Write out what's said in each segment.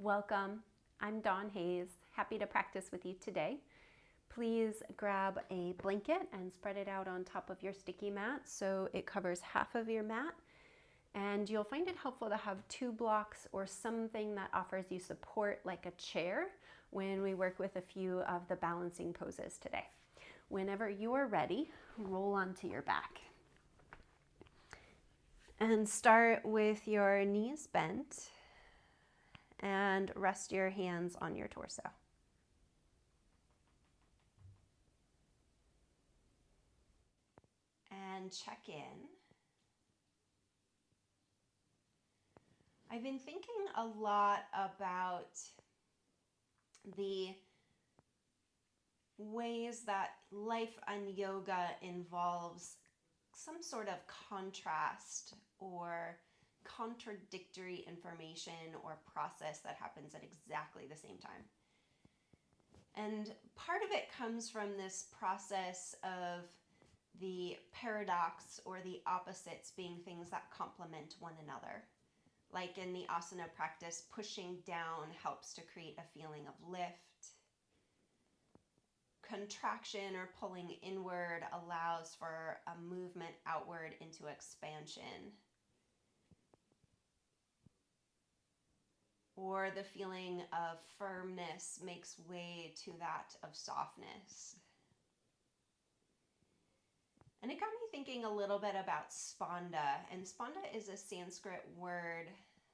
Welcome. I'm Dawn Hayes. Happy to practice with you today. Please grab a blanket and spread it out on top of your sticky mat so it covers half of your mat. And you'll find it helpful to have two blocks or something that offers you support like a chair when we work with a few of the balancing poses today. Whenever you are ready, roll onto your back. And start with your knees bent and rest your hands on your torso. And check in. I've been thinking a lot about the ways that life and yoga involves some sort of contrast or contradictory information or process that happens at exactly the same time. And part of it comes from this process of the paradox or the opposites being things that complement one another. Like in the asana practice, pushing down helps to create a feeling of lift. Contraction or pulling inward allows for a movement outward into expansion. Or the feeling of firmness makes way to that of softness. And it got me thinking a little bit about spanda. And spanda is a Sanskrit word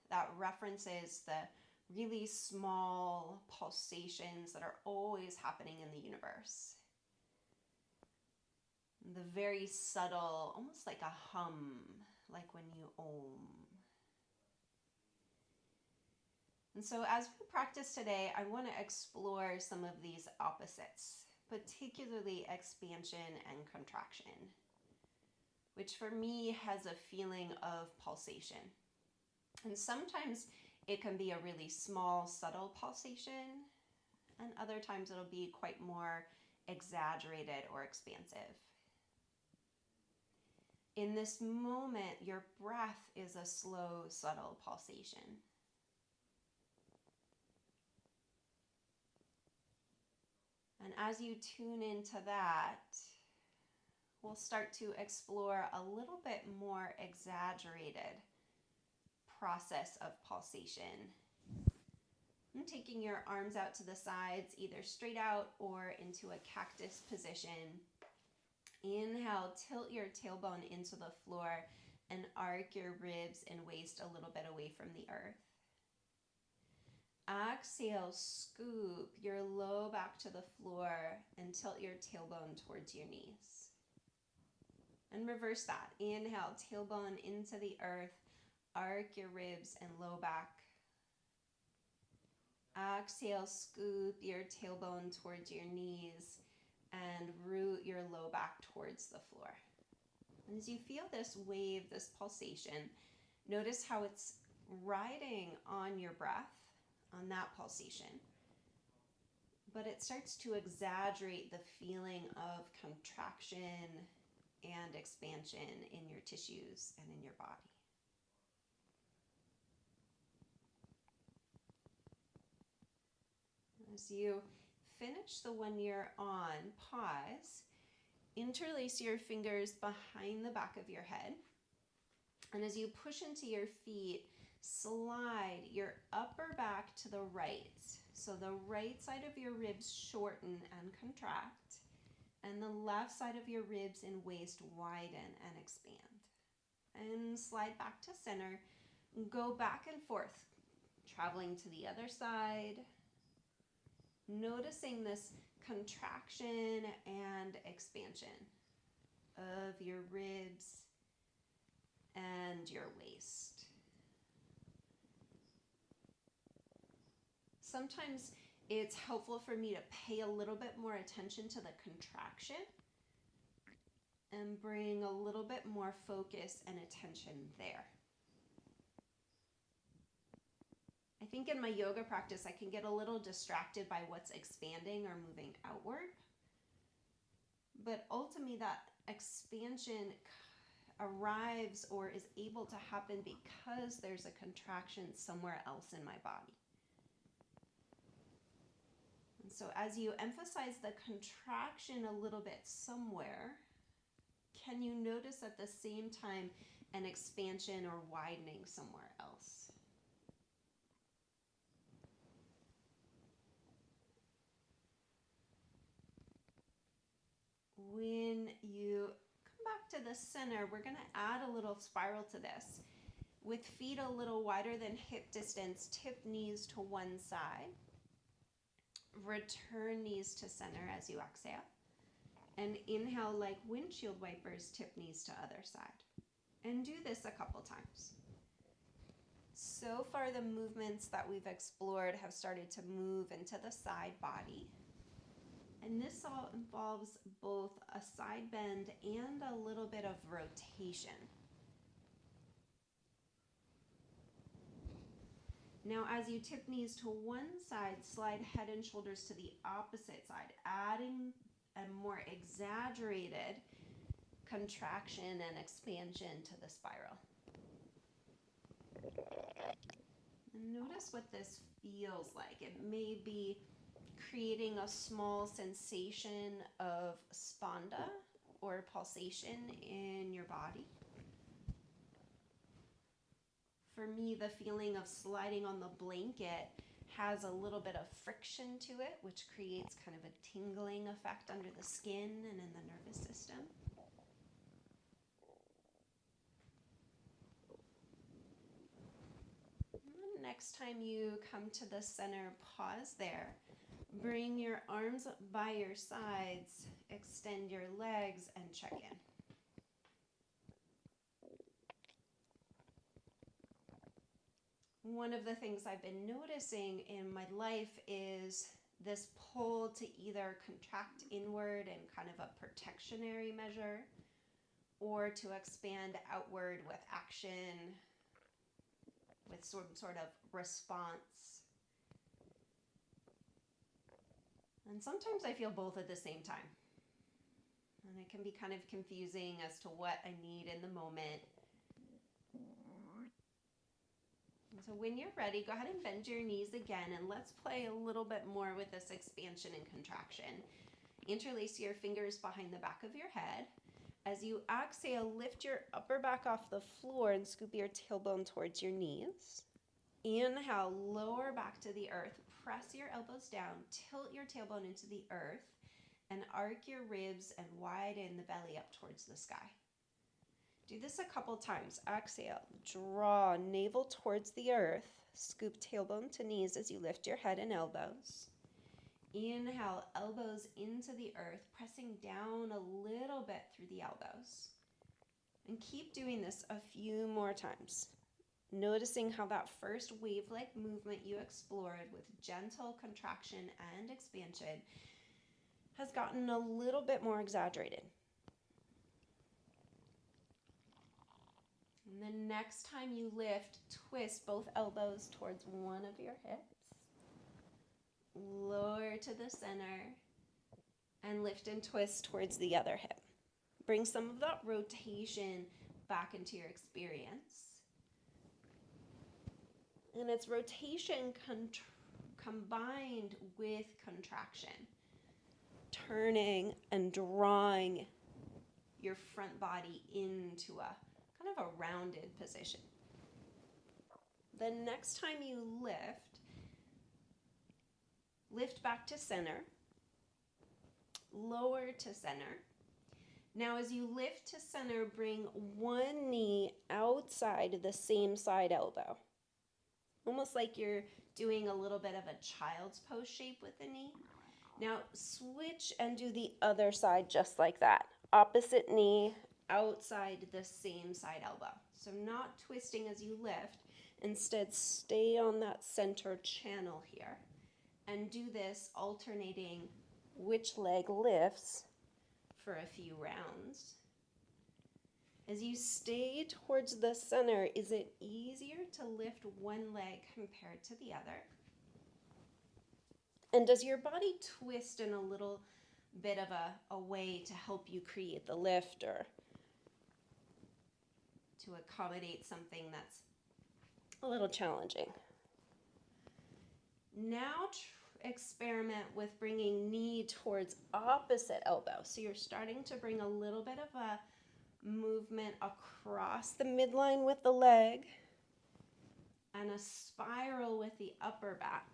that references the really small pulsations that are always happening in the universe. The very subtle, almost like a hum, like when you om. And so as we practice today, I want to explore some of these opposites, particularly expansion and contraction, which for me has a feeling of pulsation. And sometimes it can be a really small, subtle pulsation, and other times it'll be quite more exaggerated or expansive. In this moment, your breath is a slow, subtle pulsation. And as you tune into that, we'll start to explore a little bit more exaggerated process of pulsation. And taking your arms out to the sides, either straight out or into a cactus position. Inhale, tilt your tailbone into the floor and arc your ribs and waist a little bit away from the earth. Exhale, scoop your low back to the floor and tilt your tailbone towards your knees. And reverse that. Inhale, tailbone into the earth, arc your ribs and low back. Exhale, scoop your tailbone towards your knees and root your low back towards the floor. And as you feel this wave, this pulsation, notice how it's riding on your breath, on that pulsation. But it starts to exaggerate the feeling of contraction and expansion in your tissues and in your body. As you finish the one you're on, pause, interlace your fingers behind the back of your head. And as you push into your feet, slide your upper back to the right. So the right side of your ribs shorten and contract, and the left side of your ribs and waist widen and expand. And slide back to center. Go back and forth, traveling to the other side. Noticing this contraction and expansion of your ribs and your waist. Sometimes it's helpful for me to pay a little bit more attention to the contraction and bring a little bit more focus and attention there. I think in my yoga practice, I can get a little distracted by what's expanding or moving outward. But ultimately, that expansion arrives or is able to happen because there's a contraction somewhere else in my body. And so as you emphasize the contraction a little bit somewhere, can you notice at the same time an expansion or widening somewhere else? When you come back to the center, we're going to add a little spiral to this. With feet a little wider than hip distance, tip knees to one side. Return knees to center as you exhale. And inhale like windshield wipers, tip knees to other side. And do this a couple times. So far, the movements that we've explored have started to move into the side body. And this all involves both a side bend and a little bit of rotation. Now, as you tip knees to one side, slide head and shoulders to the opposite side, adding a more exaggerated contraction and expansion to the spiral. And notice what this feels like. It may be creating a small sensation of spanda or pulsation in your body. For me, the feeling of sliding on the blanket has a little bit of friction to it, which creates kind of a tingling effect under the skin and in the nervous system. And next time you come to the center, pause there. Bring your arms by your sides, extend your legs, and check in. One of the things I've been noticing in my life is this pull to either contract inward in kind of a protectionary measure or to expand outward with action, with some sort of response. And sometimes I feel both at the same time. And it can be kind of confusing as to what I need in the moment. So when you're ready, go ahead and bend your knees again, and let's play a little bit more with this expansion and contraction. Interlace your fingers behind the back of your head. As you exhale, lift your upper back off the floor and scoop your tailbone towards your knees. Inhale, lower back to the earth. Press your elbows down, tilt your tailbone into the earth, and arc your ribs and widen the belly up towards the sky. Do this a couple times. Exhale, draw navel towards the earth, scoop tailbone to knees as you lift your head and elbows. Inhale, elbows into the earth, pressing down a little bit through the elbows. And keep doing this a few more times. Noticing how that first wave-like movement you explored with gentle contraction and expansion has gotten a little bit more exaggerated. And then next time you lift, twist both elbows towards one of your hips. Lower to the center and lift and twist towards the other hip. Bring some of that rotation back into your experience. And it's rotation combined with contraction, turning and drawing your front body into a kind of a rounded position. The next time you lift back to center, lower to center. Now as you lift to center, bring one knee outside the same side elbow. Almost like you're doing a little bit of a child's pose shape with the knee. Now switch and do the other side just like that. Opposite knee outside the same side elbow. So not twisting as you lift, instead stay on that center channel here and do this alternating which leg lifts for a few rounds. As you stay towards the center, is it easier to lift one leg compared to the other? And does your body twist in a little bit of a way to help you create the lift or to accommodate something that's a little challenging? Now experiment with bringing knee towards opposite elbow. So you're starting to bring a little bit of a movement across the midline with the leg and a spiral with the upper back.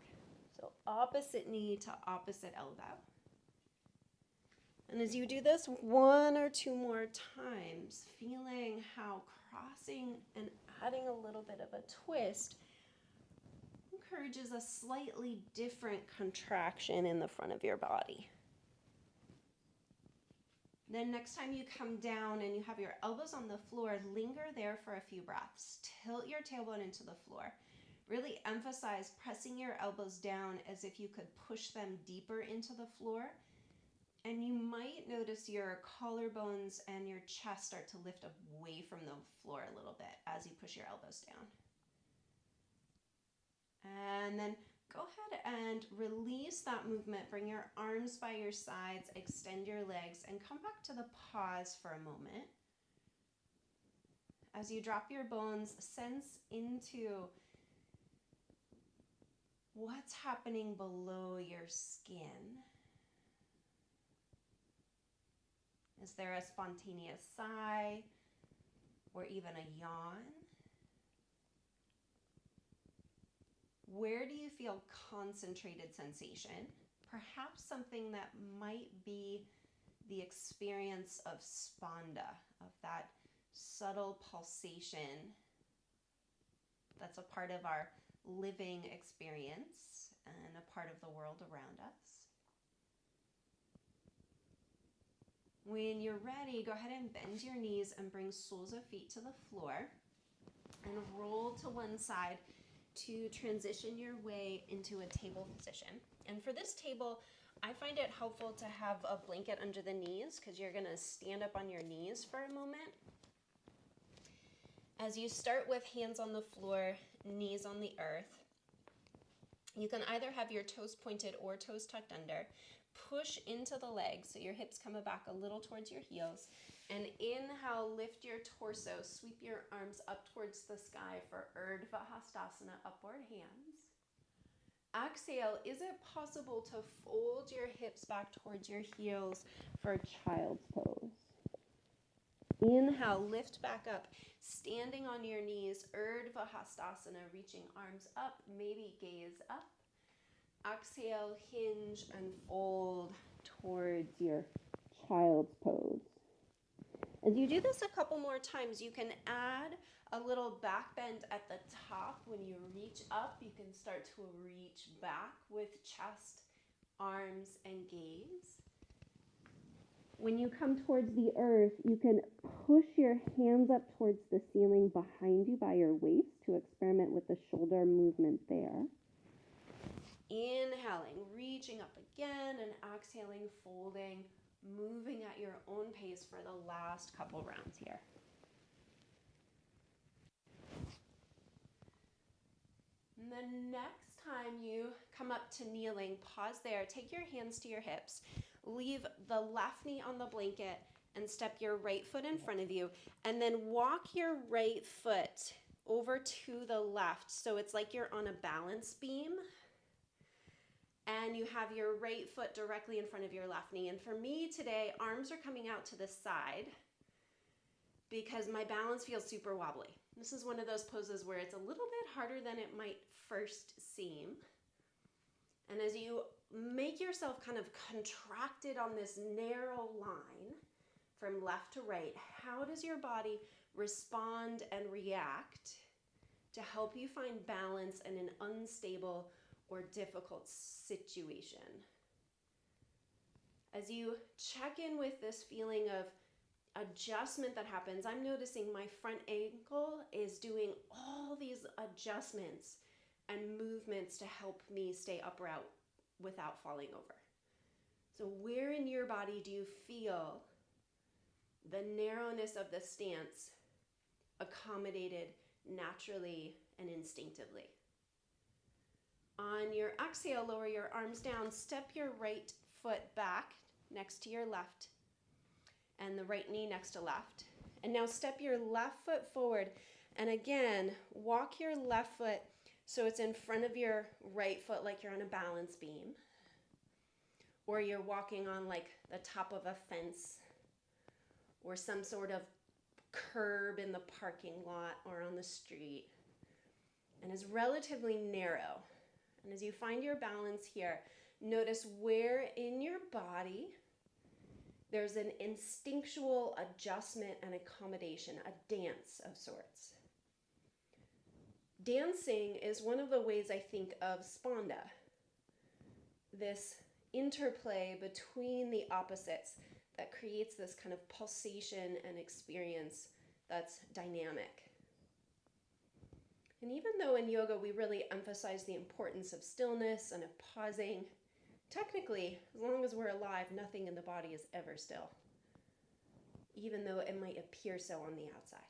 So opposite knee to opposite elbow. And as you do this 1 or 2 more times, feeling how crossing and adding a little bit of a twist encourages a slightly different contraction in the front of your body. Then next time you come down and you have your elbows on the floor, linger there for a few breaths. Tilt your tailbone into the floor. Really emphasize pressing your elbows down as if you could push them deeper into the floor. And you might notice your collarbones and your chest start to lift away from the floor a little bit as you push your elbows down. And then go ahead and release that movement. Bring your arms by your sides, extend your legs, and come back to the pause for a moment. As you drop your bones, sense into what's happening below your skin. Is there a spontaneous sigh or even a yawn? Where do you feel concentrated sensation? Perhaps something that might be the experience of spanda, of that subtle pulsation that's a part of our living experience and a part of the world around us. When you're ready, go ahead and bend your knees and bring soles of feet to the floor and roll to one side to transition your way into a table position. And for this table, I find it helpful to have a blanket under the knees because you're going to stand up on your knees for a moment. As you start with hands on the floor, knees on the earth, you can either have your toes pointed or toes tucked under. Push into the legs so your hips come back a little towards your heels. And inhale, lift your torso, sweep your arms up towards the sky for Urdhva Hastasana, upward hands. Exhale, is it possible to fold your hips back towards your heels for child's pose? Inhale, lift back up, standing on your knees, Urdhva Hastasana, reaching arms up, maybe gaze up. Exhale, hinge and fold towards your child's pose. As you do this a couple more times, you can add a little back bend at the top. When you reach up, you can start to reach back with chest, arms, and gaze. When you come towards the earth, you can push your hands up towards the ceiling behind you by your waist to experiment with the shoulder movement there. Inhaling, reaching up again, and exhaling, folding, moving at your own pace for the last couple rounds here. And the next time you come up to kneeling, pause there, take your hands to your hips, leave the left knee on the blanket, and step your right foot in front of you, and then walk your right foot over to the left, so it's like you're on a balance beam. And you have your right foot directly in front of your left knee. And for me today, arms are coming out to the side because my balance feels super wobbly. This is one of those poses where it's a little bit harder than it might first seem. And as you make yourself kind of contracted on this narrow line from left to right, how does your body respond and react to help you find balance in an unstable or difficult situation? As you check in with this feeling of adjustment that happens, I'm noticing my front ankle is doing all these adjustments and movements to help me stay upright without falling over. So where in your body do you feel the narrowness of the stance accommodated naturally and instinctively? On your exhale, lower your arms down, step your right foot back next to your left and the right knee next to left. And now step your left foot forward and again, walk your left foot So it's in front of your right foot like you're on a balance beam, or you're walking on like the top of a fence or some sort of curb in the parking lot or on the street, and is relatively narrow. And as you find your balance here, notice where in your body there's an instinctual adjustment and accommodation, a dance of sorts. Dancing is one of the ways I think of spanda, this interplay between the opposites that creates this kind of pulsation and experience that's dynamic. And even though in yoga we really emphasize the importance of stillness and of pausing, technically, as long as we're alive, nothing in the body is ever still, even though it might appear so on the outside.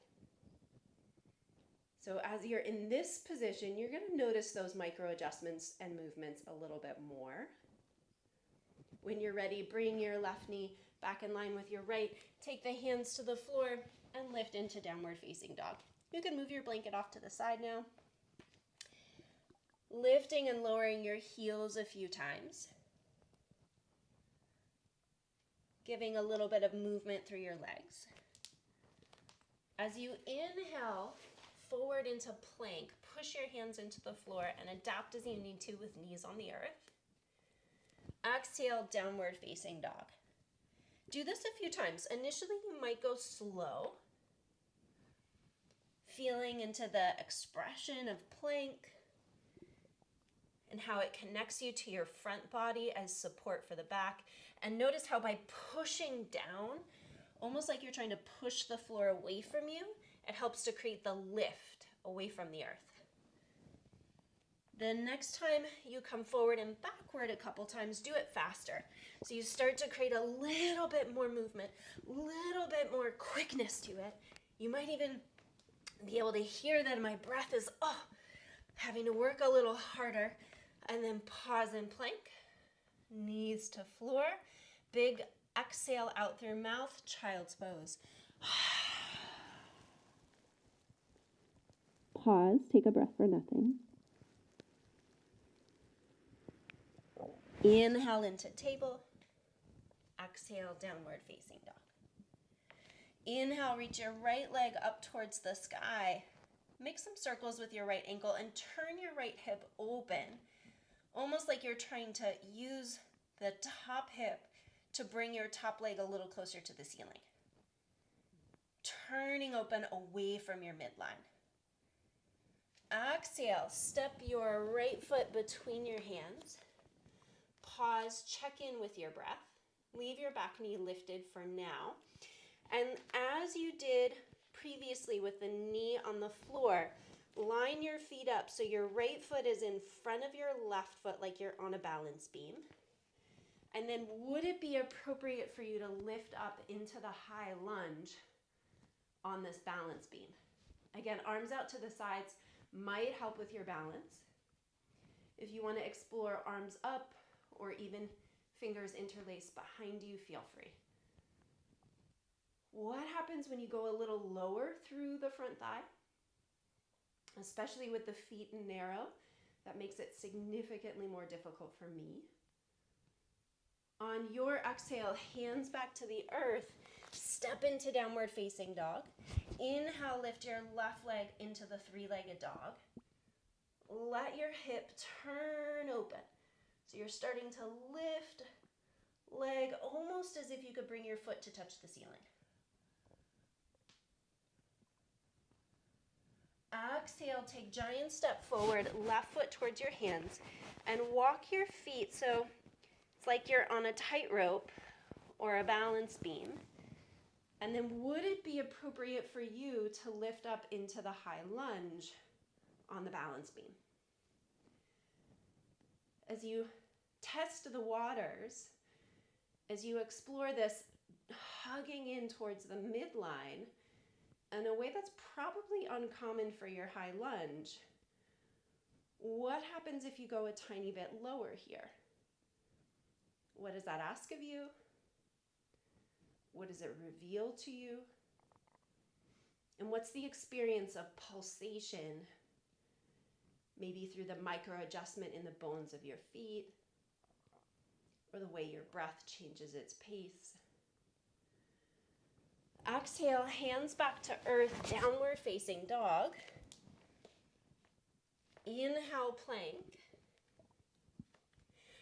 So as you're in this position, you're going to notice those micro adjustments and movements a little bit more. When you're ready, bring your left knee back in line with your right. Take the hands to the floor and lift into downward facing dog. You can move your blanket off to the side now. Lifting and lowering your heels a few times. Giving a little bit of movement through your legs. As you inhale forward into plank, push your hands into the floor and adapt as you need to with knees on the earth. Exhale, downward facing dog. Do this a few times. Initially, you might go slow, feeling into the expression of plank and how it connects you to your front body as support for the back. And notice how by pushing down, almost like you're trying to push the floor away from you, it helps to create the lift away from the earth. The next time you come forward and backward a couple times, do it faster. So you start to create a little bit more movement, a little bit more quickness to it. You might even be able to hear that my breath is having to work a little harder. And then pause in plank, knees to floor, big exhale out through mouth, child's pose. Pause, take a breath for nothing. Inhale into table, exhale, downward facing dog. Inhale, reach your right leg up towards the sky. Make some circles with your right ankle and turn your right hip open, almost like you're trying to use the top hip to bring your top leg a little closer to the ceiling. Turning open away from your midline. Exhale, step your right foot between your hands. Pause, check in with your breath. Leave your back knee lifted for now. And as you did previously with the knee on the floor, line your feet up so your right foot is in front of your left foot like you're on a balance beam. And then would it be appropriate for you to lift up into the high lunge on this balance beam? Again, arms out to the sides might help with your balance. If you want to explore arms up or even fingers interlaced behind you, feel free. What happens when you go a little lower through the front thigh? Especially with the feet narrow, that makes it significantly more difficult for me. On your exhale, hands back to the earth, step into downward facing dog. Inhale, lift your left leg into the three-legged dog. Let your hip turn open. So you're starting to lift leg almost as if you could bring your foot to touch the ceiling. Exhale, take giant step forward, left foot towards your hands, and walk your feet so it's like you're on a tightrope or a balance beam. And then would it be appropriate for you to lift up into the high lunge on the balance beam? As you test the waters, as you explore this hugging in towards the midline, in a way that's probably uncommon for your high lunge, what happens if you go a tiny bit lower here? What does that ask of you? What does it reveal to you? And what's the experience of pulsation, maybe through the micro adjustment in the bones of your feet, or the way your breath changes its pace. Exhale, hands back to earth, downward facing dog. Inhale, plank.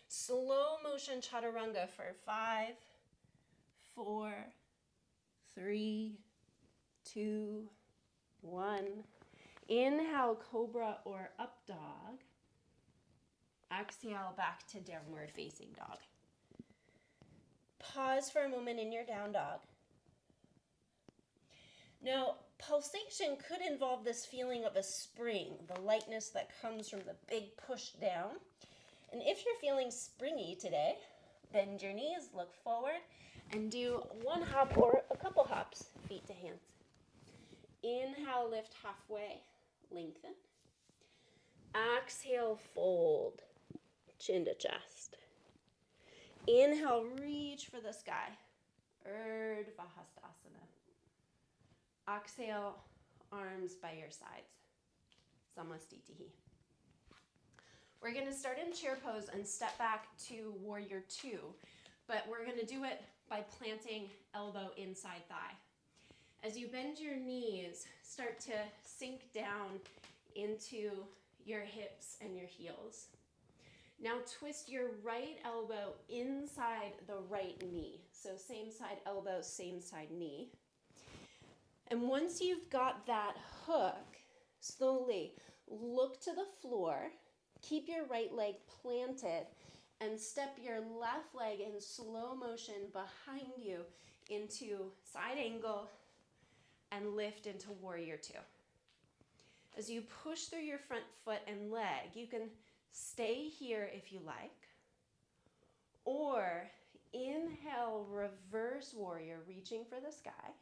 Slow motion chaturanga for 5, 4, 3, 2, 1. Inhale, cobra or up dog. Exhale, back to downward facing dog. Pause for a moment in your down dog. Now, pulsation could involve this feeling of a spring, the lightness that comes from the big push down. And if you're feeling springy today, bend your knees, look forward, and do one hop or a couple hops, feet to hands. Inhale, lift halfway, lengthen. Exhale, fold, chin to chest. Inhale, reach for the sky, Urdhva Hastasana. Exhale, arms by your sides, Samastitihi. We're going to start in chair pose and step back to warrior 2, but we're going to do it by planting elbow inside thigh. As you bend your knees, start to sink down into your hips and your heels. Now twist your right elbow inside the right knee. So same side elbow, same side knee. And once you've got that hook, slowly look to the floor, keep your right leg planted, and step your left leg in slow motion behind you into side angle and lift into warrior 2. As you push through your front foot and leg, you can stay here if you like, or inhale, reverse warrior, reaching for the sky.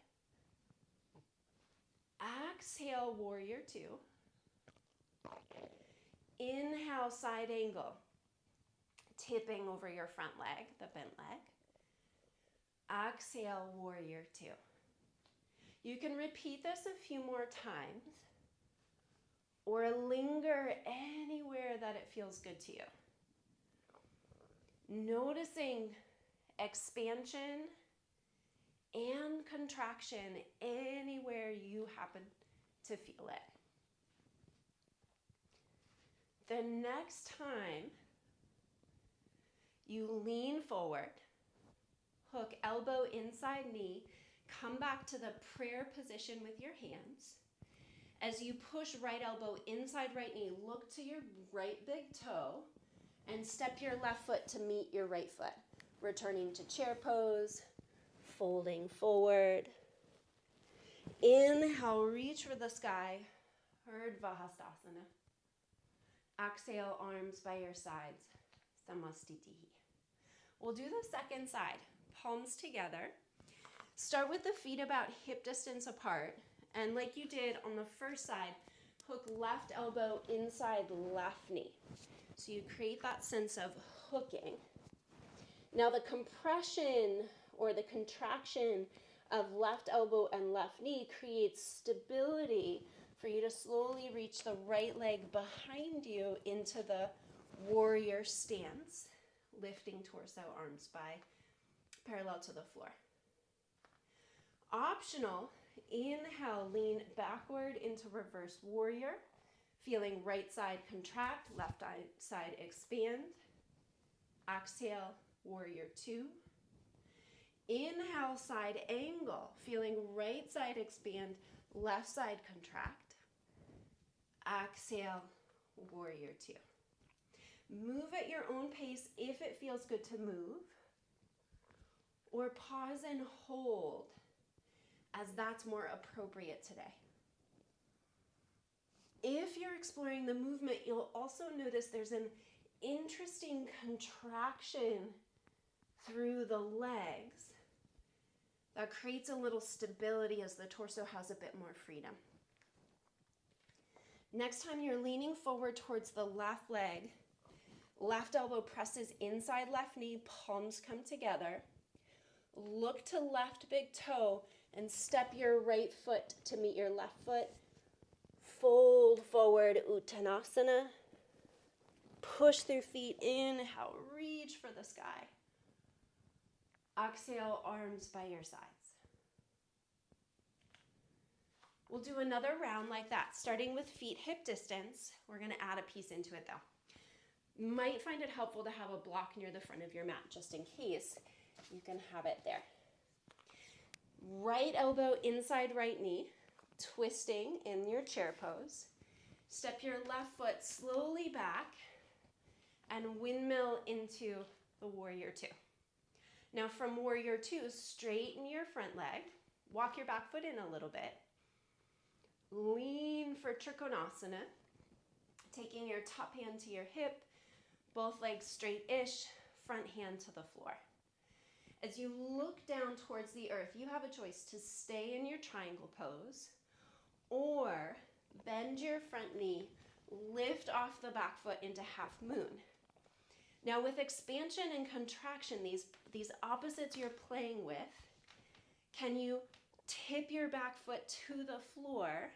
Exhale, warrior 2. Inhale, side angle, tipping over your front leg, the bent leg. Exhale, warrior 2. You can repeat this a few more times, or linger anywhere that it feels good to you. Noticing expansion and contraction anywhere you happen to feel it. The next time you lean forward, hook elbow inside knee, come back to the prayer position with your hands. As you push right elbow inside right knee, look to your right big toe and step your left foot to meet your right foot. Returning to chair pose, folding forward. Inhale, reach for the sky, Urdhva Hastasana. Exhale, arms by your sides, Samastitihi. We'll do the second side, palms together. Start with the feet about hip distance apart. And like you did on the first side, hook left elbow inside left knee. So you create that sense of hooking. Now the compression or the contraction of left elbow and left knee creates stability for you to slowly reach the right leg behind you into the warrior stance, lifting torso, arms by parallel to the floor. Optional, inhale, lean backward into reverse warrior, feeling right side contract, left side expand. Exhale, warrior 2. Inhale, side angle, feeling right side expand, left side contract. Exhale, warrior 2. Move at your own pace if it feels good to move, or pause and hold as that's more appropriate today. If you're exploring the movement, you'll also notice there's an interesting contraction through the legs that creates a little stability as the torso has a bit more freedom. Next time you're leaning forward towards the left leg, left elbow presses inside left knee, palms come together. Look to left big toe and step your right foot to meet your left foot. Fold forward, Uttanasana. Push through feet. Inhale, reach for the sky. Exhale, arms by your sides. We'll do another round like that, starting with feet hip distance. We're going to add a piece into it though. You might find it helpful to have a block near the front of your mat, just in case. You can have it there. Right elbow inside right knee, twisting in your chair pose. Step your left foot slowly back and windmill into the warrior two. Now from warrior two, straighten your front leg. Walk your back foot in a little bit. Lean for Trikonasana, taking your top hand to your hip, both legs straight-ish, front hand to the floor. As you look down towards the earth, you have a choice to stay in your triangle pose or bend your front knee, lift off the back foot into half moon. Now with expansion and contraction, these opposites you're playing with, can you tip your back foot to the floor,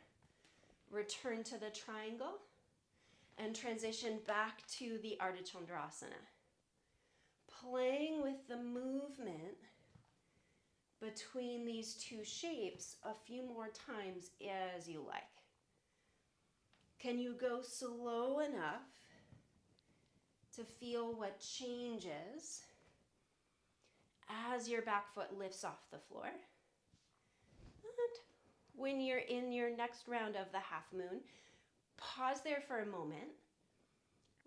return to the triangle, and transition back to the Ardha Chandrasana. Playing with the movement between these two shapes a few more times as you like. Can you go slow enough to feel what changes as your back foot lifts off the floor? And when you're in your next round of the half moon, pause there for a moment.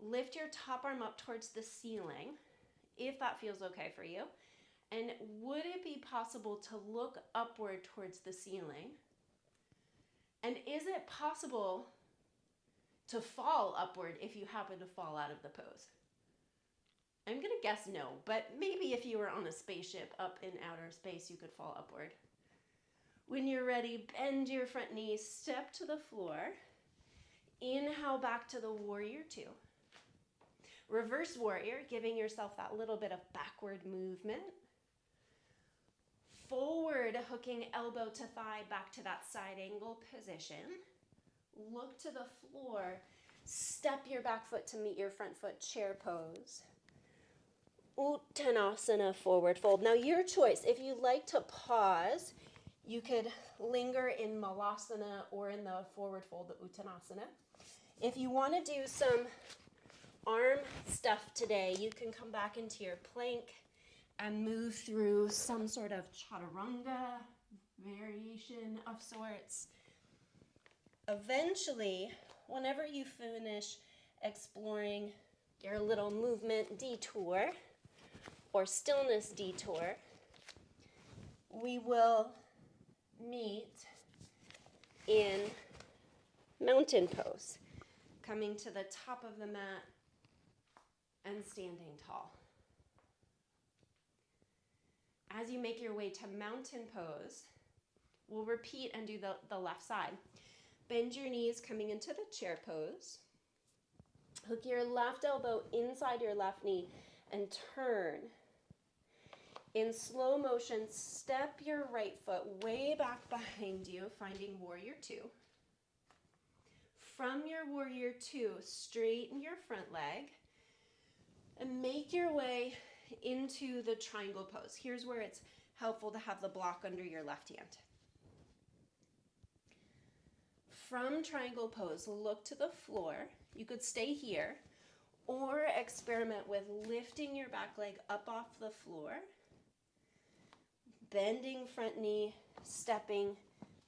Lift your top arm up towards the ceiling, if that feels okay for you. And would it be possible to look upward towards the ceiling? And is it possible to fall upward if you happen to fall out of the pose? I'm gonna guess no, but maybe if you were on a spaceship up in outer space, you could fall upward. When you're ready, bend your front knee, step to the floor. Inhale back to the warrior two. Reverse warrior, giving yourself that little bit of backward movement. Forward, hooking elbow to thigh back to that side angle position. Look to the floor. Step your back foot to meet your front foot, chair pose. Uttanasana, forward fold. Now your choice. If you'd like to pause, you could linger in Malasana or in the forward fold, the Uttanasana. If you want to do some arm stuff today, you can come back into your plank and move through some sort of chaturanga variation of sorts. Eventually, whenever you finish exploring your little movement detour or stillness detour, we will meet in mountain pose, coming to the top of the mat and standing tall. As you make your way to mountain pose, we'll repeat and do the left side. Bend your knees, coming into the chair pose. Hook your left elbow inside your left knee and turn. In slow motion, step your right foot way back behind you, finding warrior two. From your warrior two, straighten your front leg and make your way into the triangle pose. Here's where it's helpful to have the block under your left hand. From triangle pose, look to the floor. You could stay here or experiment with lifting your back leg up off the floor, bending front knee, stepping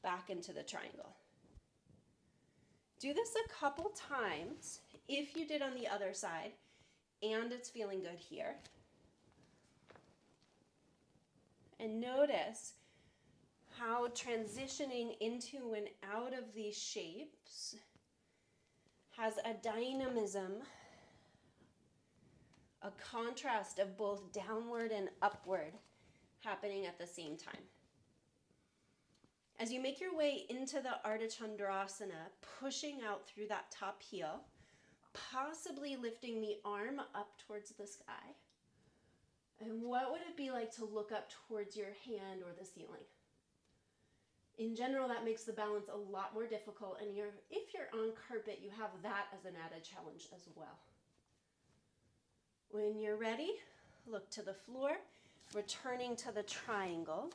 back into the triangle. Do this a couple times if you did on the other side and it's feeling good here. And notice how transitioning into and out of these shapes has a dynamism, a contrast of both downward and upward happening at the same time. As you make your way into the Ardha Chandrasana, pushing out through that top heel, possibly lifting the arm up towards the sky. And what would it be like to look up towards your hand or the ceiling? In general, that makes the balance a lot more difficult, and if you're on carpet, you have that as an added challenge as well. When you're ready, look to the floor, returning to the triangle.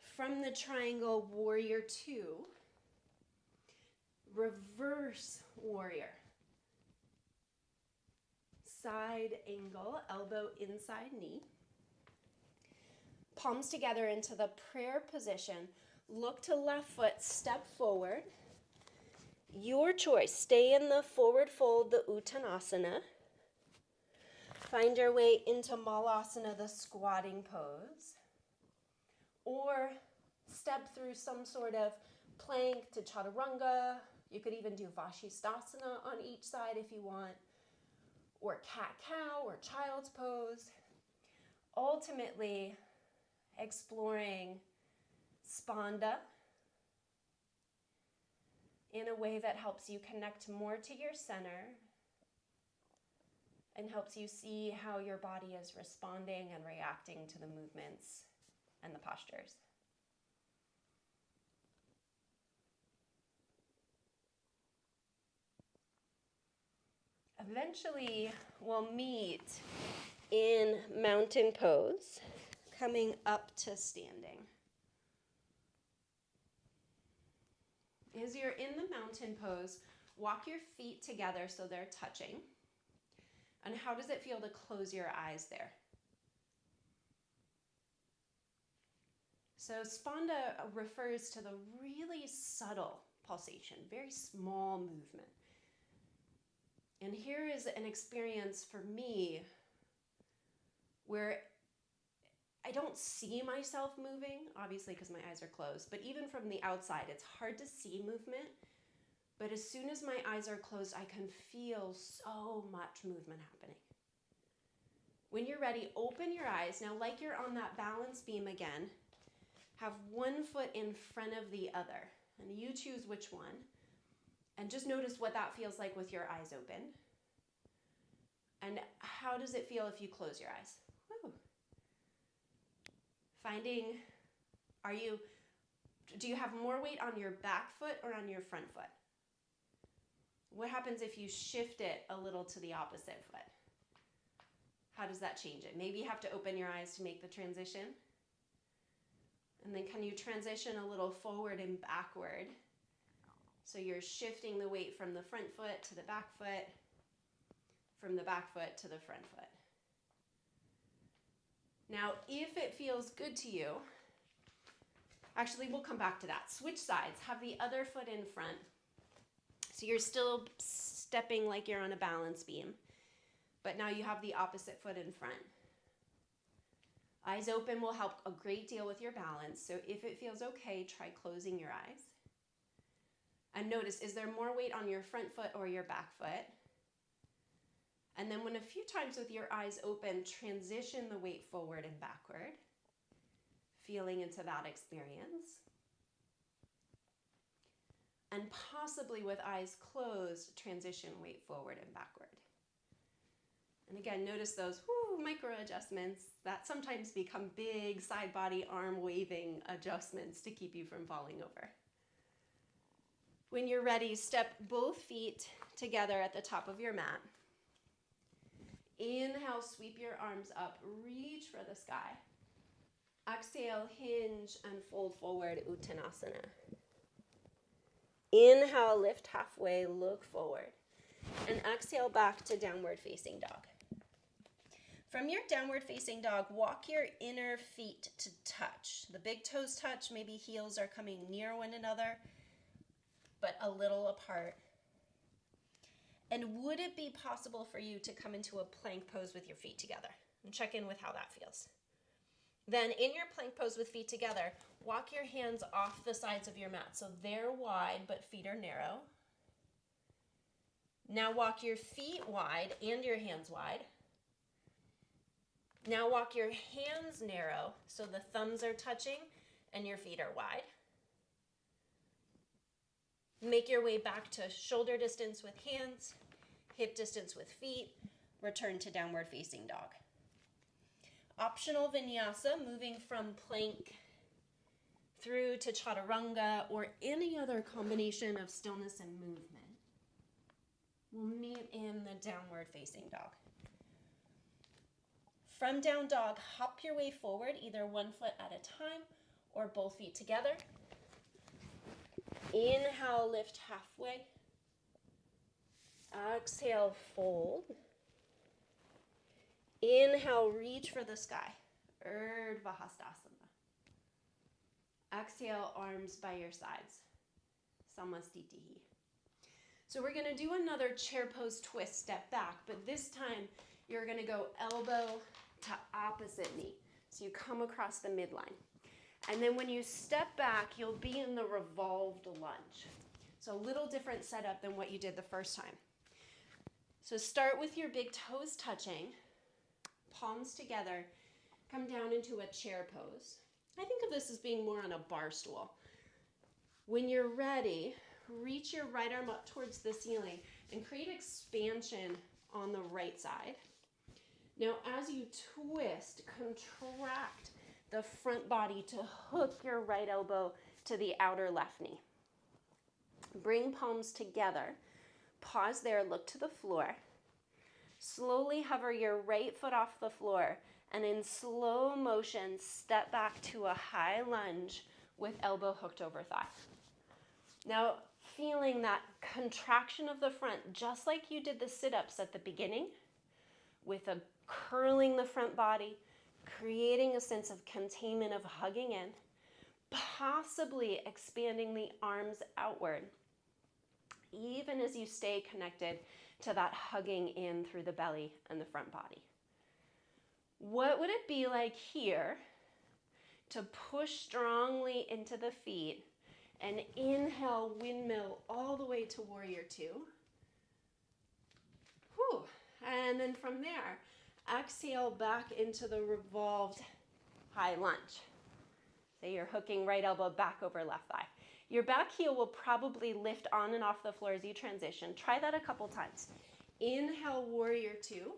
From the triangle, warrior two, reverse warrior. Side angle, elbow inside knee. Palms together into the prayer position. Look to left foot, step forward. Your choice, stay in the forward fold, the Uttanasana. Find your way into Malasana, the squatting pose. Or step through some sort of plank to Chaturanga. You could even do Vashisthasana on each side if you want. Or cat-cow or child's pose. Ultimately, exploring Spanda in a way that helps you connect more to your center and helps you see how your body is responding and reacting to the movements and the postures. Eventually, we'll meet in mountain pose, coming up to standing. As you're in the mountain pose, walk your feet together so they're touching. And how does it feel to close your eyes there? So Spanda refers to the really subtle pulsation, very small movement. And here is an experience for me where I don't see myself moving, obviously because my eyes are closed, but even from the outside, it's hard to see movement. But as soon as my eyes are closed, I can feel so much movement happening. When you're ready, open your eyes. Now, like you're on that balance beam again, have one foot in front of the other, and you choose which one. And just notice what that feels like with your eyes open. And how does it feel if you close your eyes? Woo. Finding, do you have more weight on your back foot or on your front foot? What happens if you shift it a little to the opposite foot? How does that change it? Maybe you have to open your eyes to make the transition. And then can you transition a little forward and backward? So you're shifting the weight from the front foot to the back foot, from the back foot to the front foot. Now, if it feels good to you, actually we'll come back to that. Switch sides, have the other foot in front. So you're still stepping like you're on a balance beam, but now you have the opposite foot in front. Eyes open will help a great deal with your balance. So if it feels okay, try closing your eyes. And notice, is there more weight on your front foot or your back foot? And then when a few times with your eyes open, transition the weight forward and backward, feeling into that experience. And possibly with eyes closed, transition weight forward and backward. And again, notice those micro adjustments that sometimes become big side body arm waving adjustments to keep you from falling over. When you're ready, step both feet together at the top of your mat. Inhale, sweep your arms up, reach for the sky. Exhale, hinge and fold forward, Uttanasana. Inhale, lift halfway, look forward. And exhale back to downward facing dog. From your downward facing dog, walk your inner feet to touch. The big toes touch, maybe heels are coming near one another, but a little apart. And would it be possible for you to come into a plank pose with your feet together? And check in with how that feels. Then in your plank pose with feet together, walk your hands off the sides of your mat. So they're wide, but feet are narrow. Now walk your feet wide and your hands wide. Now walk your hands narrow, so the thumbs are touching and your feet are wide. Make your way back to shoulder distance with hands, hip distance with feet. Return to downward facing dog. Optional vinyasa, moving from plank through to chaturanga or any other combination of stillness and movement. we'll meet in the downward facing dog. From down dog, hop your way forward, either one foot at a time or both feet together. Inhale, lift halfway. Exhale, fold. Inhale, reach for the sky. Urdhva Hastasana. Exhale, arms by your sides. Samastitihi. So we're going to do another chair pose twist, step back, but this time you're going to go elbow to opposite knee. So you come across the midline. And then when you step back, you'll be in the revolved lunge. So a little different setup than what you did the first time. So start with your big toes touching, palms together, come down into a chair pose. I think of this as being more on a bar stool. When you're ready, reach your right arm up towards the ceiling and create expansion on the right side. Now, as you twist, contract the front body to hook your right elbow to the outer left knee. Bring palms together. Pause there, look to the floor. Slowly hover your right foot off the floor and in slow motion, step back to a high lunge with elbow hooked over thigh. Now, feeling that contraction of the front, just like you did the sit-ups at the beginning, with a curling the front body, creating a sense of containment of hugging in, possibly expanding the arms outward, even as you stay connected to that hugging in through the belly and the front body. What would it be like here to push strongly into the feet and inhale, windmill all the way to warrior two? Whew. And then from there, exhale back into the revolved high lunge. So you're hooking right elbow back over left thigh. Your back heel will probably lift on and off the floor as you transition. Try that a couple times. Inhale, warrior two.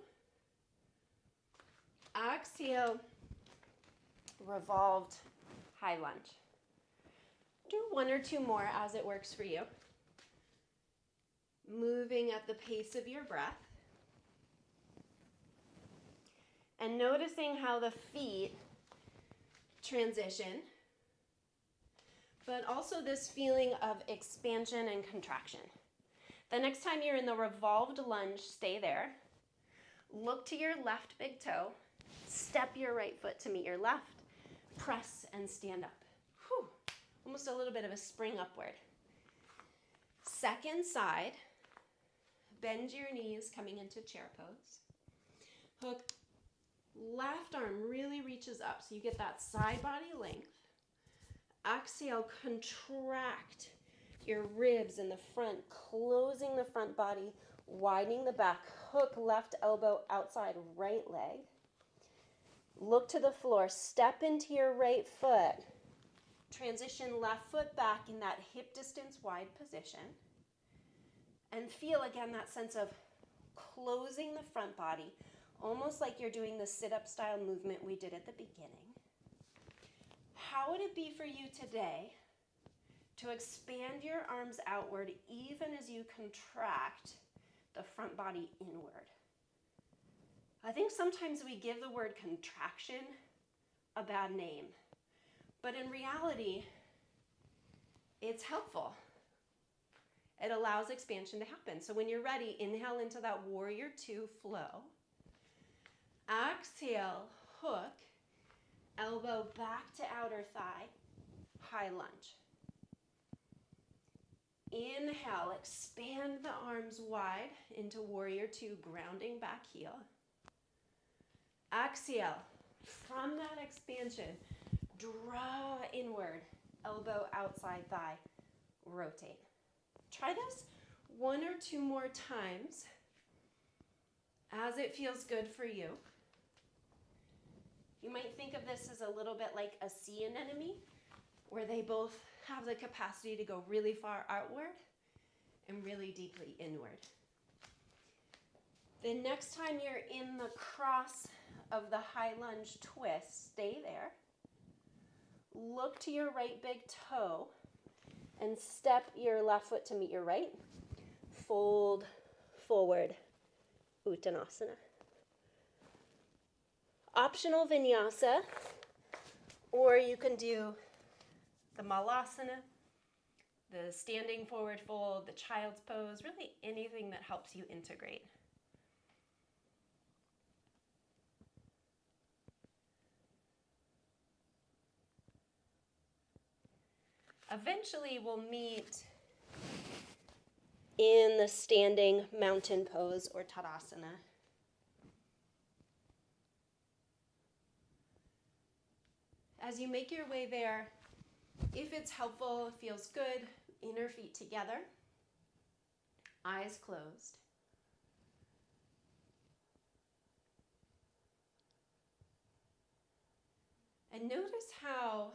Exhale, revolved high lunge. Do one or two more as it works for you. Moving at the pace of your breath. And noticing how the feet transition, but also this feeling of expansion and contraction. The next time you're in the revolved lunge, stay there. Look to your left big toe. Step your right foot to meet your left. Press and stand up. Whew. Almost a little bit of a spring upward. Second side. Bend your knees coming into chair pose. Hook. Left arm really reaches up so you get that side body length. Exhale, contract your ribs in the front, closing the front body, widening the back. Hook left elbow outside right leg. Look to the floor, step into your right foot. Transition left foot back in that hip distance wide position. And feel again that sense of closing the front body, almost like you're doing the sit-up style movement we did at the beginning. How would it be for you today to expand your arms outward even as you contract the front body inward? I think sometimes we give the word contraction a bad name, but in reality, it's helpful. It allows expansion to happen. So when you're ready, inhale into that warrior two flow. Exhale, hook, elbow back to outer thigh, high lunge. Inhale, expand the arms wide into warrior two, grounding back heel. Exhale, from that expansion, draw inward, elbow outside thigh, rotate. Try this one or two more times as it feels good for you. You might think of this as a little bit like a sea anemone, where they both have the capacity to go really far outward and really deeply inward. The next time you're in the cross of the high lunge twist, stay there. Look to your right big toe and step your left foot to meet your right. Fold, forward Uttanasana. Optional vinyasa, or you can do the malasana, the standing forward fold, the child's pose, really anything that helps you integrate. Eventually we'll meet in the standing mountain pose or Tadasana. As you make your way there, if it's helpful, feels good, inner feet together, eyes closed. And notice how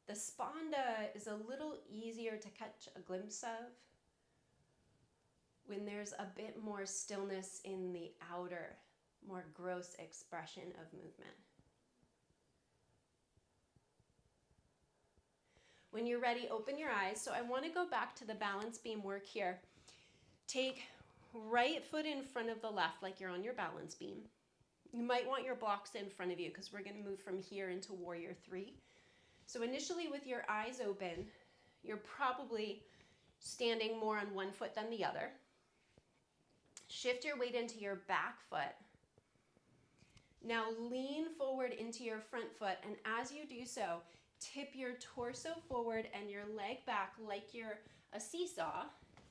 the spanda is a little easier to catch a glimpse of when there's a bit more stillness in the outer, more gross expression of movement. When you're ready, open your eyes. So I want to go back to the balance beam work here. Take right foot in front of the left like you're on your balance beam. You might want your blocks in front of you because we're going to move from here into Warrior 3. So initially with your eyes open, you're probably standing more on one foot than the other. Shift your weight into your back foot. Now lean forward into your front foot, and as you do so, tip your torso forward and your leg back like you're a seesaw.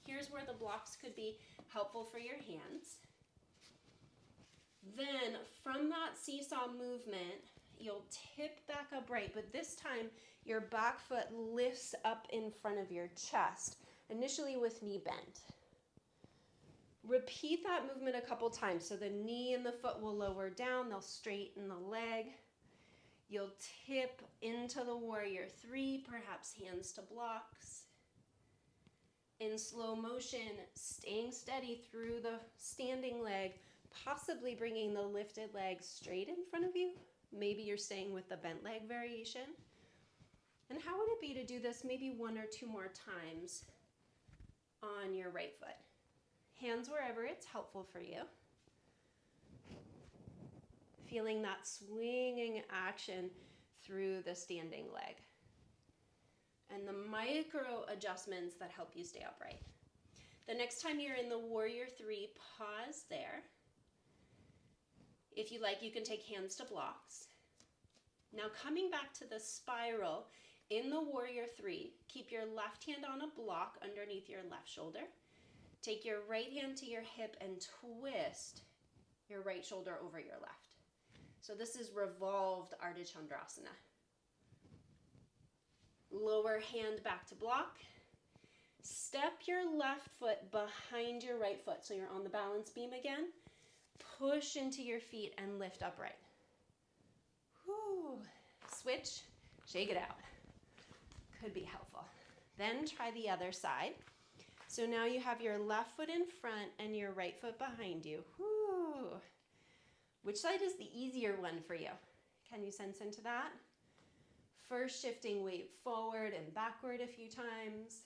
Here's where the blocks could be helpful for your hands. Then from that seesaw movement, you'll tip back upright, but this time your back foot lifts up in front of your chest, initially with knee bent. Repeat that movement a couple times. So the knee and the foot will lower down, they'll straighten the leg. You'll tip into the Warrior 3, perhaps hands to blocks. In slow motion, staying steady through the standing leg, possibly bringing the lifted leg straight in front of you. Maybe you're staying with the bent leg variation. And how would it be to do this maybe one or two more times on your right foot? Hands wherever it's helpful for you. Feeling that swinging action through the standing leg. And the micro adjustments that help you stay upright. The next time you're in the Warrior 3, pause there. If you like, you can take hands to blocks. Now coming back to the spiral, in the Warrior 3, keep your left hand on a block underneath your left shoulder. Take your right hand to your hip and twist your right shoulder over your left. So this is revolved Ardha Chandrasana. Lower hand back to block. Step your left foot behind your right foot. So you're on the balance beam again. Push into your feet and lift upright. Whew. Switch, shake it out. Could be helpful. Then try the other side. So now you have your left foot in front and your right foot behind you. Whew. Which side is the easier one for you? Can you sense into that? First shifting weight forward and backward a few times.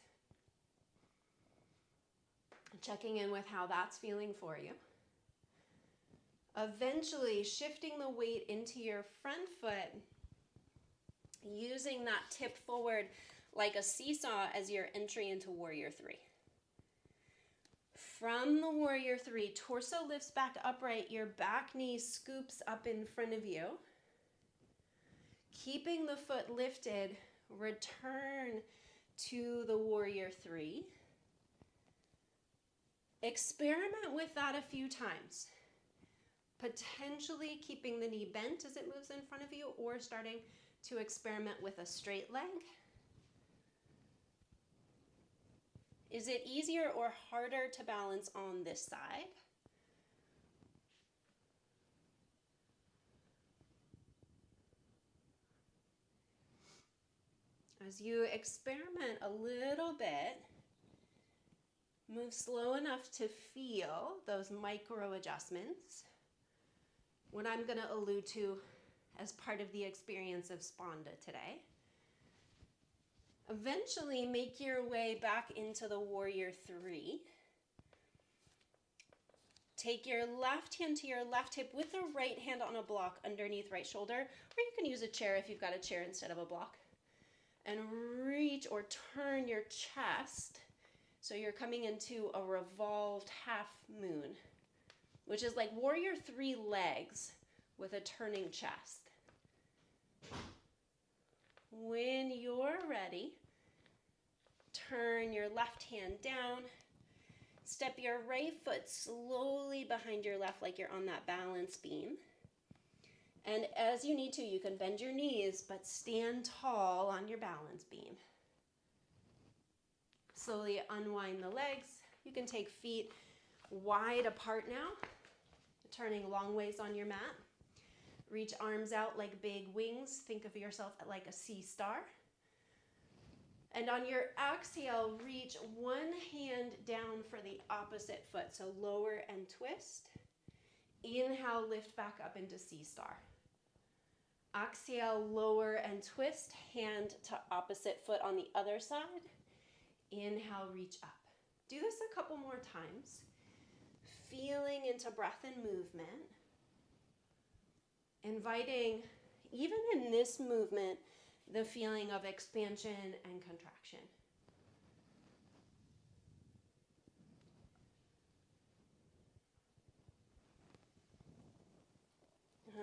Checking in with how that's feeling for you. Eventually shifting the weight into your front foot, using that tip forward like a seesaw as your entry into Warrior 3. From the Warrior 3, torso lifts back upright, your back knee scoops up in front of you. Keeping the foot lifted, return to the Warrior 3. Experiment with that a few times. Potentially keeping the knee bent as it moves in front of you, or starting to experiment with a straight leg. Is it easier or harder to balance on this side? As you experiment a little bit, move slow enough to feel those micro adjustments. What I'm going to allude to as part of the experience of Spanda today. Eventually make your way back into the Warrior 3. Take your left hand to your left hip with the right hand on a block underneath right shoulder, or you can use a chair if you've got a chair instead of a block. And reach or turn your chest so you're coming into a revolved half moon, which is like warrior 3 legs with a turning chest. When you're ready, turn your left hand down. Step your right foot slowly behind your left like you're on that balance beam. And as you need to, you can bend your knees, but stand tall on your balance beam. Slowly unwind the legs. You can take feet wide apart now, turning long ways on your mat. Reach arms out like big wings. Think of yourself like a sea star. And on your exhale, reach one hand down for the opposite foot. So lower and twist. Inhale, lift back up into sea star. Exhale, lower and twist, hand to opposite foot on the other side. Inhale, reach up. Do this a couple more times. Feeling into breath and movement. Inviting, even in this movement, the feeling of expansion and contraction.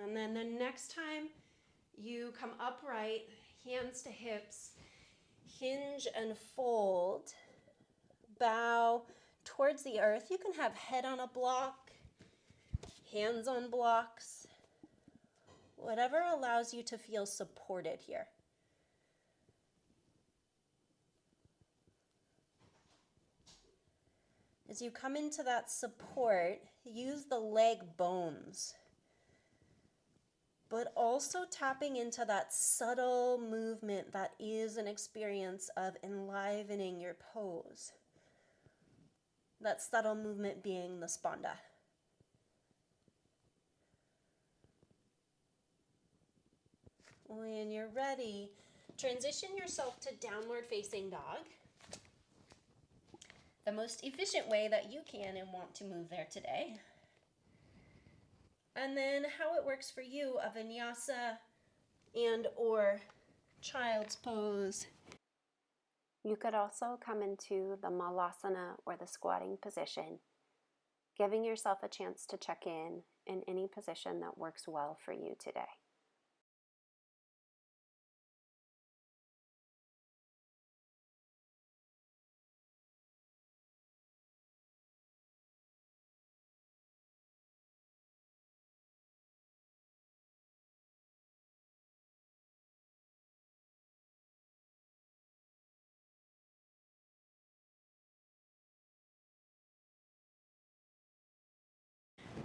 And then the next time you come upright, hands to hips, hinge and fold, bow towards the earth. You can have head on a block, hands on blocks, whatever allows you to feel supported here. As you come into that support, use the leg bones, but also tapping into that subtle movement that is an experience of enlivening your pose. That subtle movement being the spanda. When you're ready, transition yourself to downward facing dog. The most efficient way that you can and want to move there today. And then how it works for you, a vinyasa and or child's pose. You could also come into the malasana or the squatting position, giving yourself a chance to check in any position that works well for you today.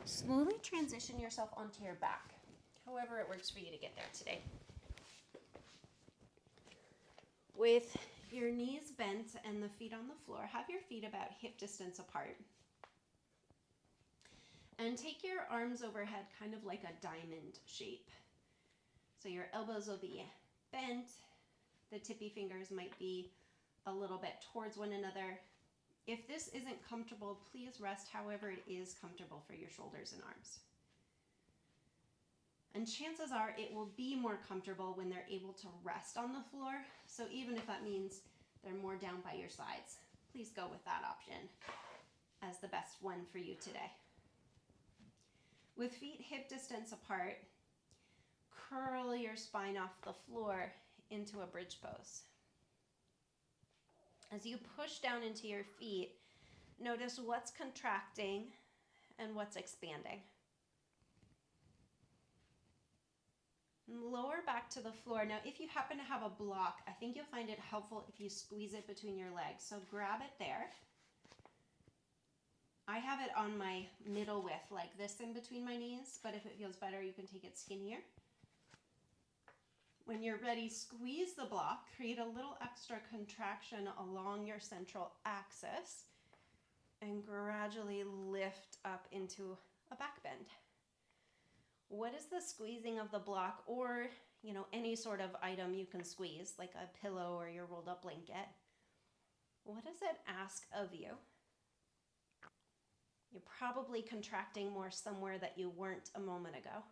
Slowly transition yourself onto your back, however it works for you to get there today. With your knees bent and the feet on the floor, have your feet about hip distance apart. And take your arms overhead kind of like a diamond shape. So your elbows will be bent, the tippy fingers might be a little bit towards one another. If this isn't comfortable, please rest however it is comfortable for your shoulders and arms. And chances are it will be more comfortable when they're able to rest on the floor. So even if that means they're more down by your sides, please go with that option as the best one for you today. With feet hip distance apart, curl your spine off the floor into a bridge pose. As you push down into your feet, notice what's contracting and what's expanding. Lower back to the floor. Now, if you happen to have a block, I think you'll find it helpful if you squeeze it between your legs. So grab it there. I have it on my middle width, like this in between my knees, but if it feels better, you can take it skinnier. When you're ready, squeeze the block, create a little extra contraction along your central axis, and gradually lift up into a back bend. What is the squeezing of the block, or any sort of item you can squeeze, like a pillow or your rolled up blanket? What does it ask of you? You're probably contracting more somewhere that you weren't a moment ago.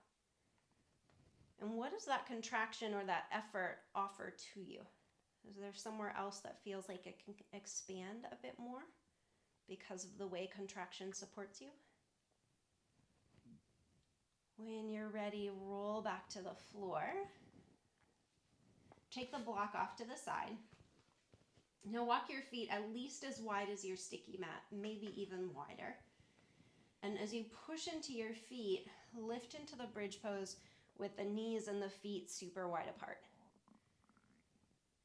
And what does that contraction or that effort offer to you? Is there somewhere else that feels like it can expand a bit more because of the way contraction supports you? When you're ready, roll back to the floor. Take the block off to the side. Now walk your feet at least as wide as your sticky mat, maybe even wider. And as you push into your feet, lift into the bridge pose with the knees and the feet super wide apart.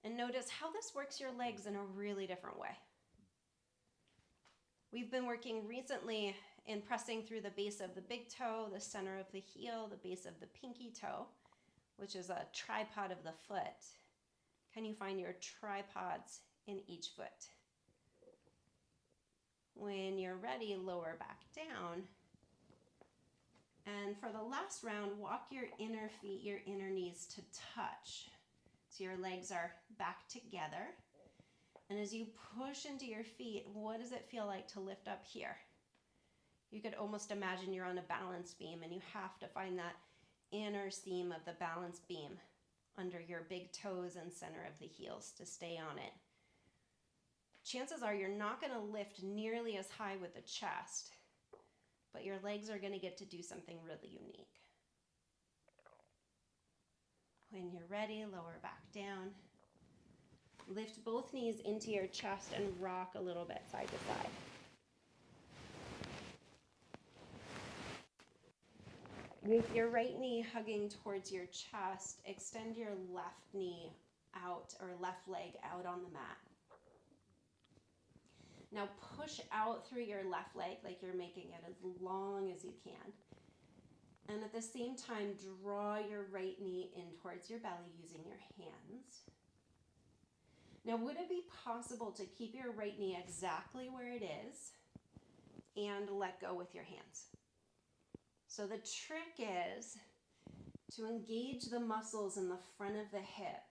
And notice how this works your legs in a really different way. We've been working recently in pressing through the base of the big toe, the center of the heel, the base of the pinky toe, which is a tripod of the foot. Can you find your tripods in each foot? When you're ready, lower back down. And for the last round, walk your inner feet, your inner knees to touch. So your legs are back together. And as you push into your feet, what does it feel like to lift up here? You could almost imagine you're on a balance beam and you have to find that inner seam of the balance beam under your big toes and center of the heels to stay on it. Chances are you're not going to lift nearly as high with the chest, but your legs are going to get to do something really unique. When you're ready, lower back down. Lift both knees into your chest and rock a little bit side to side. With your right knee hugging towards your chest, extend your left knee out, or left leg out on the mat. Now push out through your left leg like you're making it as long as you can. And at the same time, draw your right knee in towards your belly using your hands. Now, would it be possible to keep your right knee exactly where it is and let go with your hands? So the trick is to engage the muscles in the front of the hip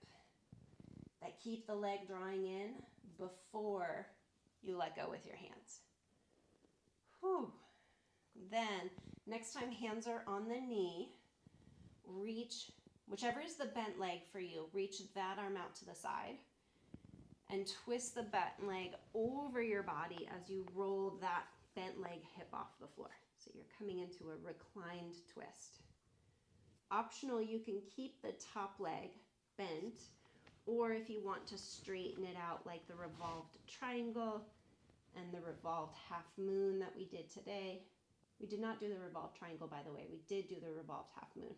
that keep the leg drawing in before you let go with your hands. Whew. Then, next time hands are on the knee, reach, whichever is the bent leg for you, reach that arm out to the side and twist the bent leg over your body as you roll that bent leg hip off the floor. So you're coming into a reclined twist. Optional, you can keep the top leg bent, or if you want to straighten it out like the revolved triangle and the revolved half moon that we did today. We did not do the revolved triangle, by the way. We did do the revolved half moon.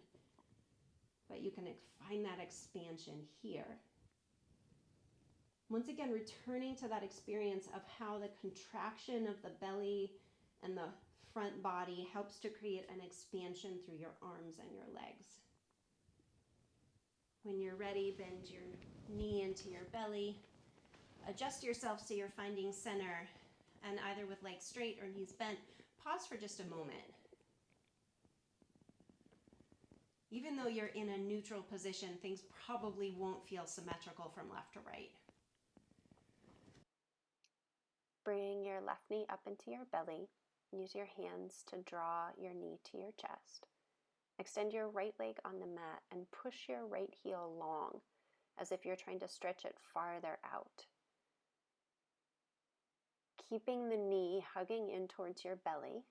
But you can find that expansion here. Once again, returning to that experience of how the contraction of the belly and the front body helps to create an expansion through your arms and your legs. When you're ready, bend your knee into your belly. Adjust yourself so you're finding center, and either with legs straight or knees bent, pause for just a moment. Even though you're in a neutral position, things probably won't feel symmetrical from left to right. Bring your left knee up into your belly. Use your hands to draw your knee to your chest. Extend your right leg on the mat and push your right heel long, as if you're trying to stretch it farther out. Keeping the knee hugging in towards your belly.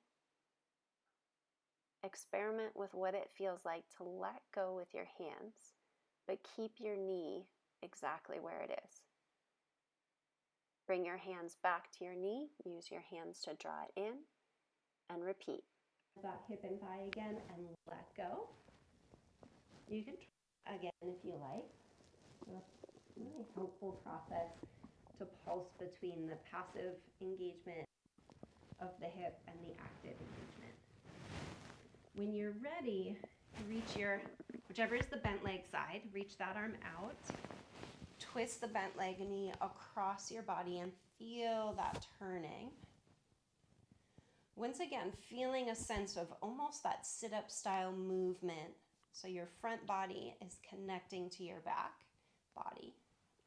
Experiment with what it feels like to let go with your hands, but keep your knee exactly where it is. Bring your hands back to your knee. Use your hands to draw it in, and repeat. That hip and thigh again and let go. You can try again if you like. It's a really helpful process to pulse between the passive engagement of the hip and the active engagement. When you're ready, reach your, whichever is the bent leg side, reach that arm out. Twist the bent leg knee across your body and feel that turning. Once again, feeling a sense of almost that sit-up style movement. So your front body is connecting to your back body.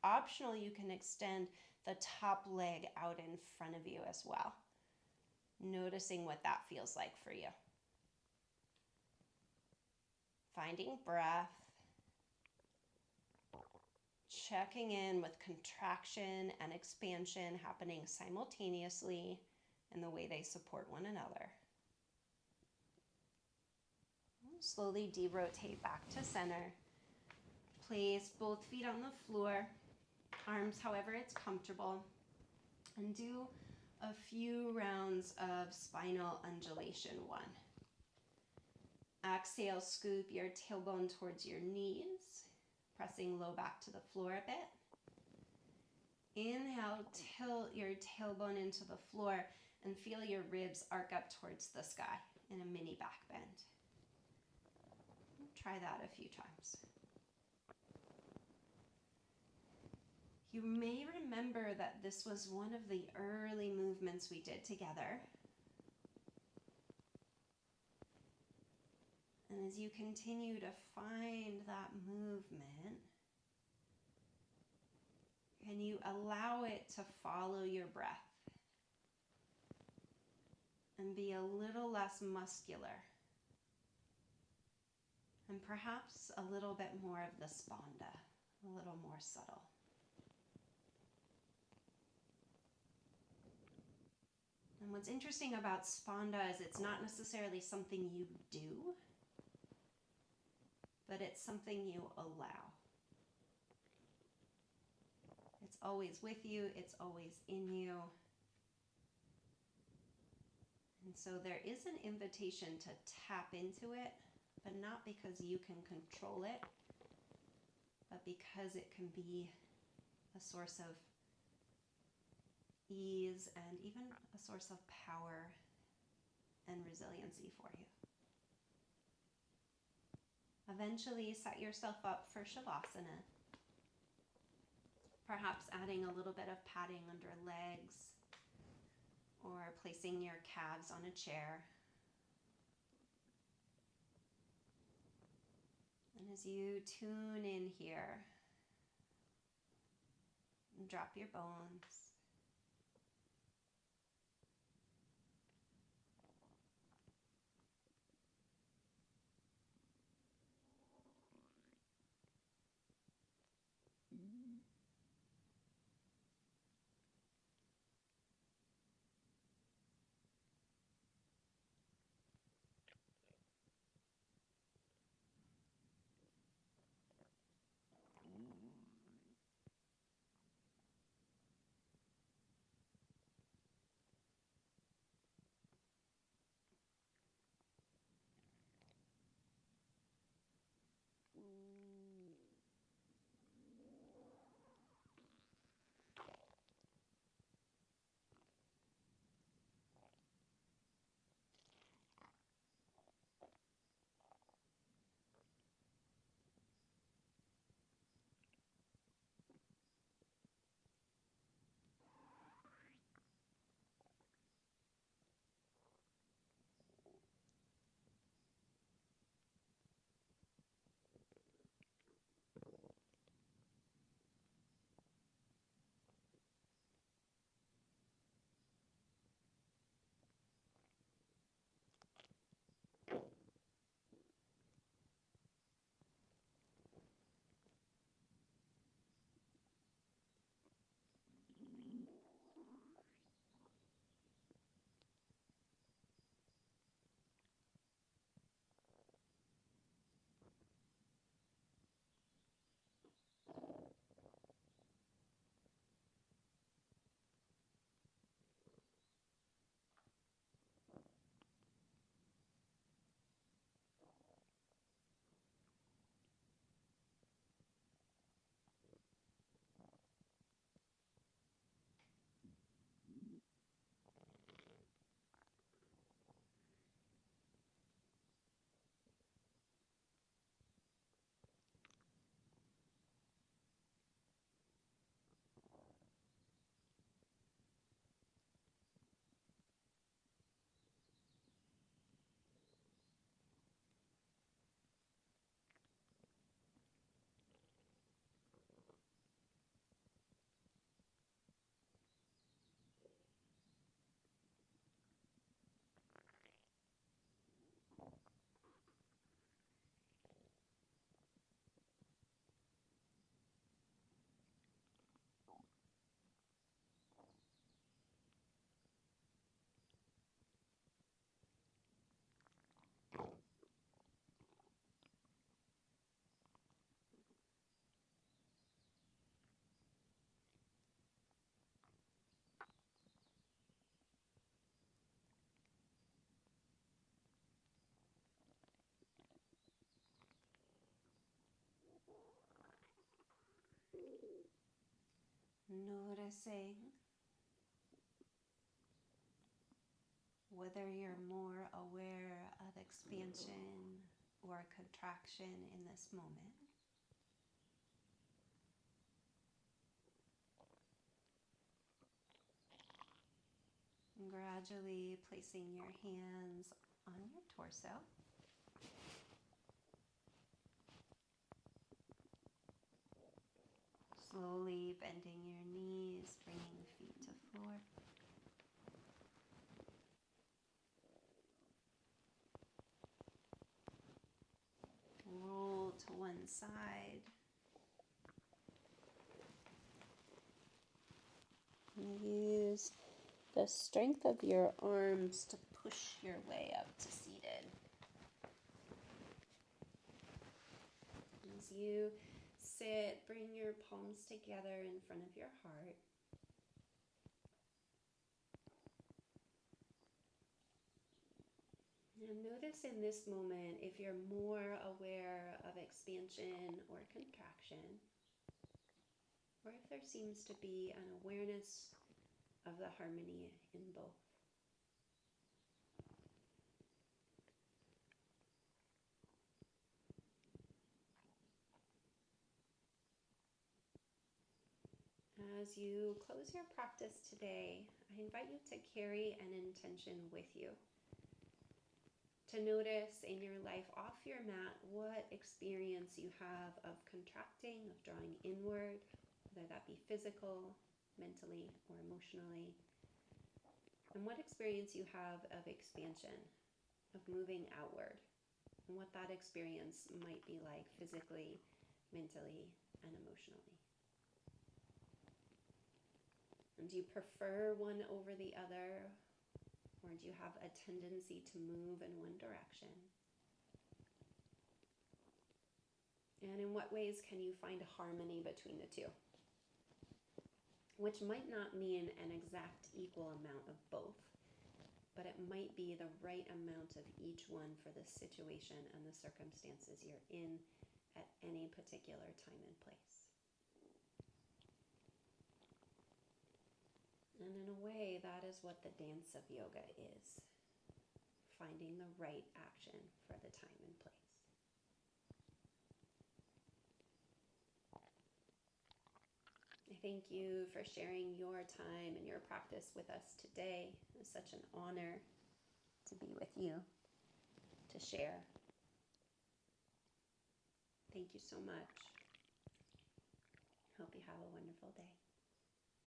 Optional, you can extend the top leg out in front of you as well. noticing what that feels like for you. Finding breath, checking in with contraction and expansion happening simultaneously in the way they support one another. Slowly derotate back to center. Place both feet on the floor, arms however it's comfortable, and do a few rounds of spinal undulation. 1. Exhale, scoop your tailbone towards your knees, pressing low back to the floor a bit. Inhale, tilt your tailbone into the floor and feel your ribs arc up towards the sky in a mini back bend. Try that a few times. You may remember that this was one of the early movements we did together. And as you continue to find that movement, can you allow it to follow your breath and be a little less muscular and perhaps a little bit more of the spanda, a little more subtle. And what's interesting about spanda is it's not necessarily something you do, but it's something you allow. It's always with you, it's always in you. And so there is an invitation to tap into it, but not because you can control it, but because it can be a source of ease and even a source of power and resiliency for you. Eventually, set yourself up for Shavasana. Perhaps adding a little bit of padding under legs or placing your calves on a chair. And as you tune in here, drop your bones. Noticing whether you're more aware of expansion or contraction in this moment. Gradually placing your hands on your torso. Slowly bending your knees, bringing feet to floor. Roll to one side. Use the strength of your arms to push your way up to seated. As you sit, bring your palms together in front of your heart. And notice in this moment if you're more aware of expansion or contraction, or if there seems to be an awareness of the harmony in both. As you close your practice today, I invite you to carry an intention with you. To notice in your life off your mat what experience you have of contracting, of drawing inward, whether that be physical, mentally, or emotionally. And what experience you have of expansion, of moving outward, and what that experience might be like physically, mentally, and emotionally. And do you prefer one over the other? Or do you have a tendency to move in one direction? And in what ways can you find harmony between the two? Which might not mean an exact equal amount of both, but it might be the right amount of each one for the situation and the circumstances you're in at any particular time and place. And in a way, that is what the dance of yoga is. Finding the right action for the time and place. I thank you for sharing your time and your practice with us today. It was such an honor to be with you, to share. Thank you so much. Hope you have a wonderful day.